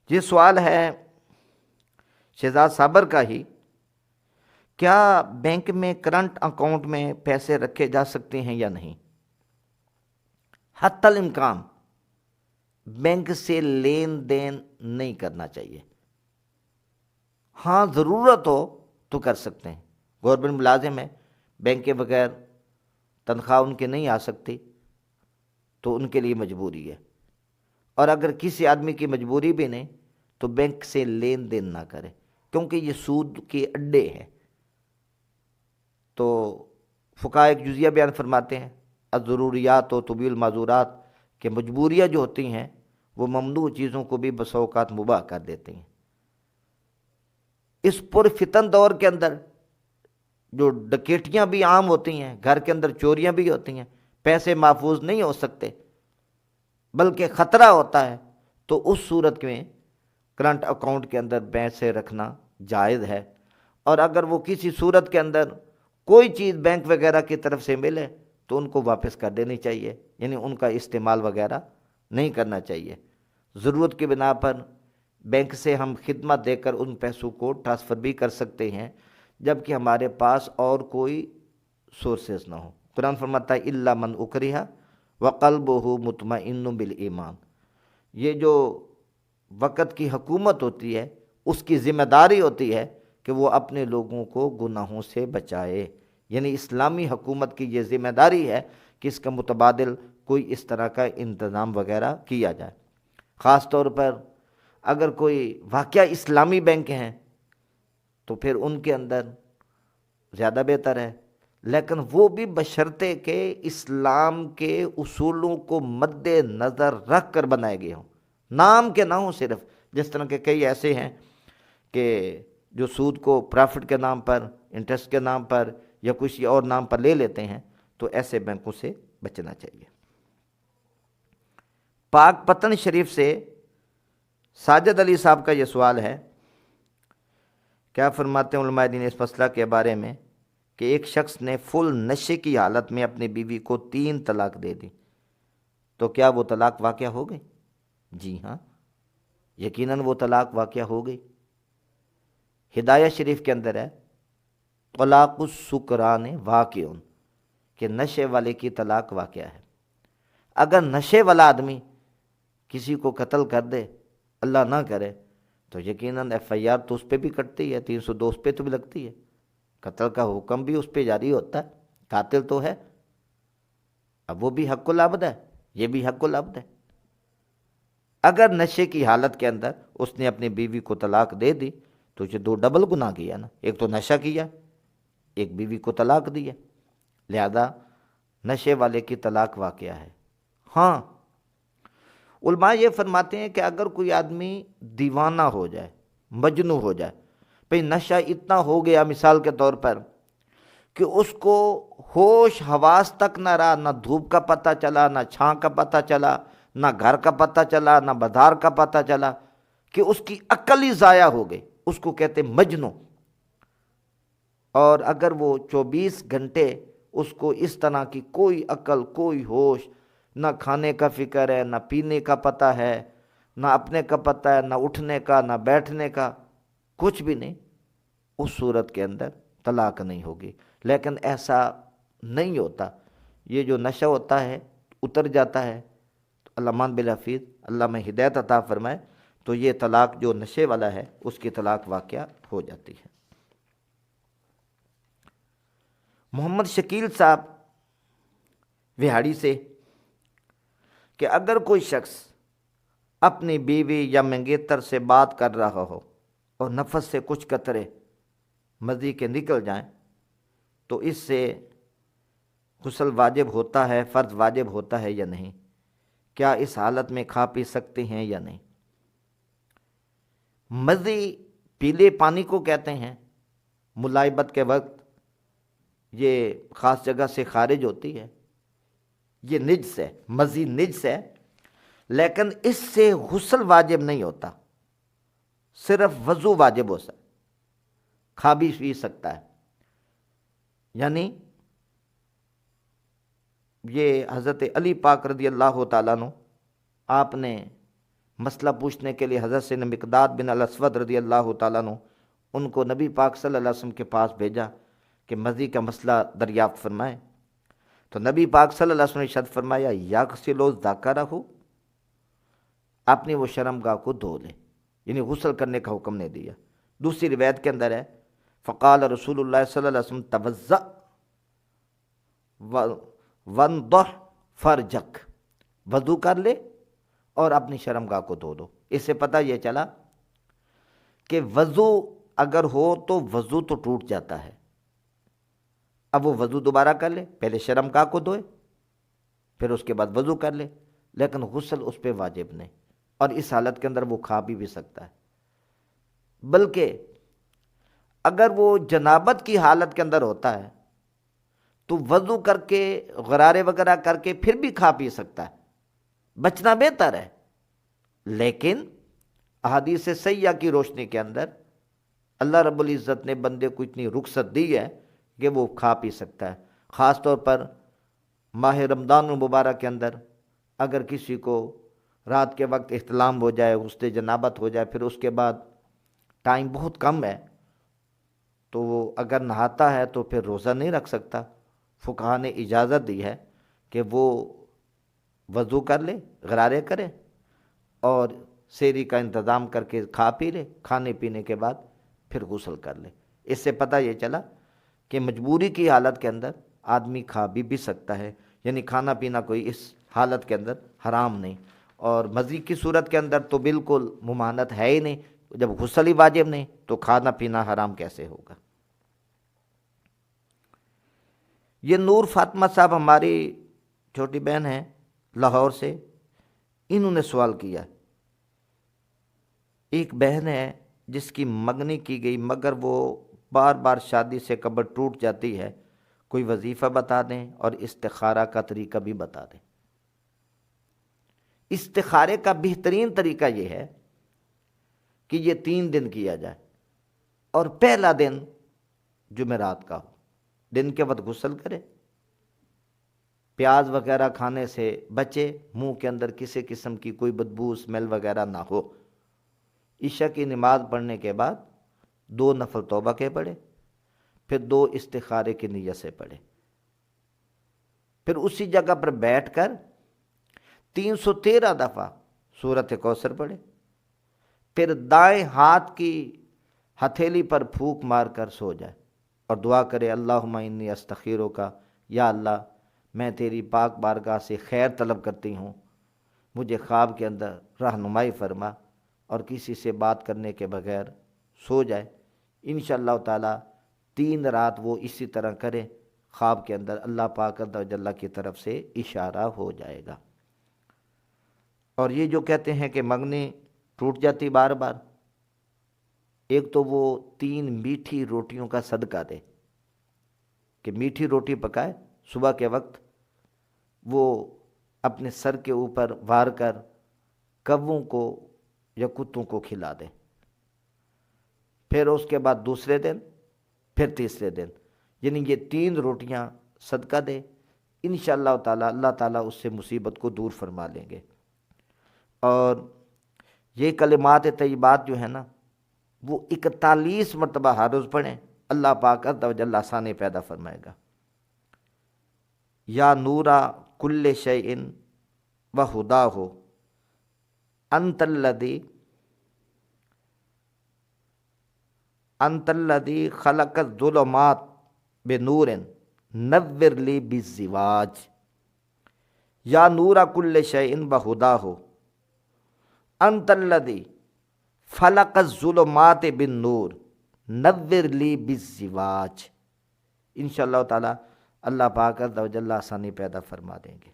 یہ سوال ہے شہزاد صابر کا ہی، کیا بینک میں کرنٹ اکاؤنٹ میں پیسے رکھے جا سکتے ہیں یا نہیں؟ حتی الامکان بینک سے لین دین نہیں کرنا چاہیے۔ ہاں ضرورت ہو تو کر سکتے ہیں، گورنمنٹ ملازم ہے، بینک کے بغیر تنخواہ ان کے نہیں آ سکتی، تو ان کے لیے مجبوری ہے۔ اور اگر کسی آدمی کی مجبوری بھی نہیں تو بینک سے لین دین نہ کرے، کیونکہ یہ سود کے اڈے ہیں۔ تو فقہاء ایک جزیہ بیان فرماتے ہیں، الضروریات و تبیح المعذورات، کہ مجبوریاں جو ہوتی ہیں وہ ممنوع چیزوں کو بھی بسا اوقات مباح کر دیتی ہیں۔ اس پرفتن دور کے اندر جو ڈکیٹیاں بھی عام ہوتی ہیں، گھر کے اندر چوریاں بھی ہوتی ہیں، پیسے محفوظ نہیں ہو سکتے بلکہ خطرہ ہوتا ہے، تو اس صورت میں کرنٹ اکاؤنٹ کے اندر پیسے رکھنا جائز ہے۔ اور اگر وہ کسی صورت کے اندر کوئی چیز بینک وغیرہ کی طرف سے ملے تو ان کو واپس کر دینی چاہیے، یعنی ان کا استعمال وغیرہ نہیں کرنا چاہیے۔ ضرورت کی بنا پر بینک سے ہم خدمت دے کر ان پیسوں کو ٹرانسفر بھی کر سکتے ہیں، جبکہ ہمارے پاس اور کوئی سورسز نہ ہو۔ قرآن فرماتا ہے الا من اکرہ وقلبہ مطمئن بالایمان۔ یہ جو وقت کی حکومت ہوتی ہے اس کی ذمہ داری ہوتی ہے کہ وہ اپنے لوگوں کو گناہوں سے بچائے، یعنی اسلامی حکومت کی یہ ذمہ داری ہے کہ اس کا متبادل کوئی اس طرح کا انتظام وغیرہ کیا جائے۔ خاص طور پر اگر کوئی واقعہ اسلامی بینک ہیں تو پھر ان کے اندر زیادہ بہتر ہے، لیکن وہ بھی بشرطے کہ اسلام کے اصولوں کو مد نظر رکھ کر بنائے گئے ہوں، نام کے نہ ہوں صرف۔ جس طرح کے کئی ایسے ہیں کہ جو سود کو پرافٹ کے نام پر، انٹرسٹ کے نام پر یا کسی اور نام پر لے لیتے ہیں، تو ایسے بینکوں سے بچنا چاہیے۔ پاک پتن شریف سے ساجد علی صاحب کا یہ سوال ہے، کیا فرماتے ہیں علماء دین اس مسئلہ کے بارے میں کہ ایک شخص نے فل نشے کی حالت میں اپنی بیوی کو 3 طلاق دے دی، تو کیا وہ طلاق واقع ہو گئی؟ جی ہاں، یقیناً وہ طلاق واقع ہو گئی۔ ہدایہ شریف کے اندر ہے طلاق السکران واقع، کہ نشے والے کی طلاق واقع ہے۔ اگر نشے والا آدمی کسی کو قتل کر دے، اللہ نہ کرے، تو یقیناً ایف آئی آر تو اس پہ بھی کٹتی ہے، 302 اس پہ تو بھی لگتی ہے، قتل کا حکم بھی اس پہ جاری ہوتا ہے، قاتل تو ہے۔ اب وہ بھی حق العبد ہے، یہ بھی حق العبد ہے۔ اگر نشے کی حالت کے اندر اس نے اپنی بیوی کو طلاق دے دی تو یہ 2 ڈبل گناہ کیا نا، ایک تو نشہ کیا، ایک بیوی کو طلاق دی ہے، لہذا نشے والے کی طلاق واقع ہے۔ ہاں علماء یہ فرماتے ہیں کہ اگر کوئی آدمی دیوانہ ہو جائے، مجنوں ہو جائے، بھئی نشہ اتنا ہو گیا مثال کے طور پر کہ اس کو ہوش حواس تک نہ رہا، نہ دھوپ کا پتہ چلا، نہ چھاں کا پتہ چلا، نہ گھر کا پتہ چلا، نہ بازار کا پتہ چلا، کہ اس کی عقل ہی ضائع ہو گئی، اس کو کہتے مجنوں۔ اور اگر وہ 24 گھنٹے اس کو اس طرح کی کوئی عقل، کوئی ہوش، نہ کھانے کا فکر ہے، نہ پینے کا پتہ ہے، نہ اپنے کا پتہ ہے، نہ اٹھنے کا، نہ بیٹھنے کا، کچھ بھی نہیں، اس صورت کے اندر طلاق نہیں ہوگی۔ لیکن ایسا نہیں ہوتا، یہ جو نشہ ہوتا ہے اتر جاتا ہے، تو علامہ بالحفیظ اللہ میں ہدایت عطا فرمائے، تو یہ طلاق جو نشے والا ہے اس کی طلاق واقع ہو جاتی ہے۔ محمد شکیل صاحب وہاڑی سے، کہ اگر کوئی شخص اپنی بیوی یا منگیتر سے بات کر رہا ہو اور نفس سے کچھ قطرے مزی کے نکل جائیں تو اس سے غسل واجب ہوتا ہے، فرض واجب ہوتا ہے یا نہیں؟ کیا اس حالت میں کھا پی سکتے ہیں یا نہیں؟ مزی پیلے پانی کو کہتے ہیں، ملائبت کے وقت یہ خاص جگہ سے خارج ہوتی ہے، یہ نجس ہے، مزی نجس ہے، لیکن اس سے غسل واجب نہیں ہوتا، صرف وضو واجب ہو سکتا، کھا بھی پی سکتا ہے۔ یعنی یہ حضرت علی پاک رضی اللہ تعالیٰ عنہ، آپ نے مسئلہ پوچھنے کے لیے حضرت سے مقداد بن الاسود رضی اللہ تعالیٰ عنہ ان کو نبی پاک صلی اللہ علیہ وسلم کے پاس بھیجا کہ مزی کا مسئلہ دریافت فرمائیں۔ تو نبی پاک صلی اللہ علیہ وسلم نے ارشاد فرمایا یغسل ذکرہ، اپنی وہ شرمگاہ کو دھو لے، یعنی غسل کرنے کا حکم نہیں دیا۔ دوسری روایت کے اندر ہے فقال رسول اللہ صلی اللہ علیہ وسلم توضأ وانضح فرجک، وضو کر لے اور اپنی شرمگاہ کو دھو دو۔ اس سے پتہ یہ چلا کہ وضو اگر ہو تو وضو تو ٹوٹ جاتا ہے، اب وہ وضو دوبارہ کر لے، پہلے شرمگاہ کو دھوئے پھر اس کے بعد وضو کر لے، لیکن غسل اس پہ واجب نہیں، اور اس حالت کے اندر وہ کھا بھی سکتا ہے۔ بلکہ اگر وہ جنابت کی حالت کے اندر ہوتا ہے تو وضو کر کے غرارے وغیرہ کر کے پھر بھی کھا پی سکتا ہے، بچنا بہتر ہے۔ لیکن احادیث صحیحہ کی روشنی کے اندر اللہ رب العزت نے بندے کو اتنی رخصت دی ہے کہ وہ کھا پی سکتا ہے۔ خاص طور پر ماہ رمضان المبارک کے اندر اگر کسی کو رات کے وقت احتلام ہو جائے، غسل جنابت ہو جائے، پھر اس کے بعد ٹائم بہت کم ہے، تو وہ اگر نہاتا ہے تو پھر روزہ نہیں رکھ سکتا۔ فقہا نے اجازت دی ہے کہ وہ وضو کر لے، غرارے کرے اور سحری کا انتظام کر کے کھا پی لے، کھانے پینے کے بعد پھر غسل کر لے۔ اس سے پتہ یہ چلا کہ مجبوری کی حالت کے اندر آدمی کھا بھی سکتا ہے، یعنی کھانا پینا کوئی اس حالت کے اندر حرام نہیں، اور مزید کی صورت کے اندر تو بالکل ممانعت ہے ہی نہیں۔ جب غسل ہی واجب نہیں تو کھانا پینا حرام کیسے ہوگا؟ یہ نور فاطمہ صاحب ہماری چھوٹی بہن ہیں لاہور سے، انہوں نے سوال کیا، ایک بہن ہے جس کی منگنی کی گئی مگر وہ بار بار شادی سے قبل ٹوٹ جاتی ہے، کوئی وظیفہ بتا دیں اور استخارہ کا طریقہ بھی بتا دیں۔ استخارے کا بہترین طریقہ یہ ہے کہ یہ 3 دن کیا جائے، اور پہلا دن جمعرات کا ہو، دن کے وقت غسل کرے، پیاز وغیرہ کھانے سے بچے، منہ کے اندر کسی قسم کی کوئی بدبو اسمیل وغیرہ نہ ہو۔ عشاء کی نماز پڑھنے کے بعد 2 نفل توبہ کے پڑھے، پھر 2 استخارے کی نیت سے پڑھے، پھر اسی جگہ پر بیٹھ کر 313 دفعہ سورۃ کوثر پڑھے، پھر دائیں ہاتھ کی ہتھیلی پر پھونک مار کر سو جائے اور دعا کرے اللہم انی استخیرک، یا اللہ میں تیری پاک بارگاہ سے خیر طلب کرتی ہوں، مجھے خواب کے اندر رہنمائی فرما، اور کسی سے بات کرنے کے بغیر سو جائے۔ انشاءاللہ تعالی 3 رات وہ اسی طرح کرے، خواب کے اندر اللہ پاک عز و جل کی طرف سے اشارہ ہو جائے گا۔ اور یہ جو کہتے ہیں کہ منگنی ٹوٹ جاتی بار بار، ایک تو وہ 3 میٹھی روٹیوں کا صدقہ دے، کہ میٹھی روٹی پکائے صبح کے وقت، وہ اپنے سر کے اوپر وار کر کووں کو یا کتوں کو کھلا دے، پھر اس کے بعد دوسرے دن، پھر تیسرے دن، یعنی یہ 3 روٹیاں صدقہ دے، انشاءاللہ تعالی اللہ تعالیٰ اس سے مصیبت کو دور فرما لیں گے۔ اور یہ کلمات طیبات جو ہے نا، وہ 41 مرتبہ ہر روز پڑھیں، اللہ پاک عز و جل آسانی پیدا فرمائے گا۔ یا نورا کل شیء و ہداہ انت الذی خلق الظلمات بنور نور لی بالزواج، یا نورا کل شیء و ہداہ انت الذی خلق الظلمات بالنور نور لی بالزواج۔ انشاءاللہ تعالی اللہ پاک عز و جل آسانی پیدا فرما دیں گے۔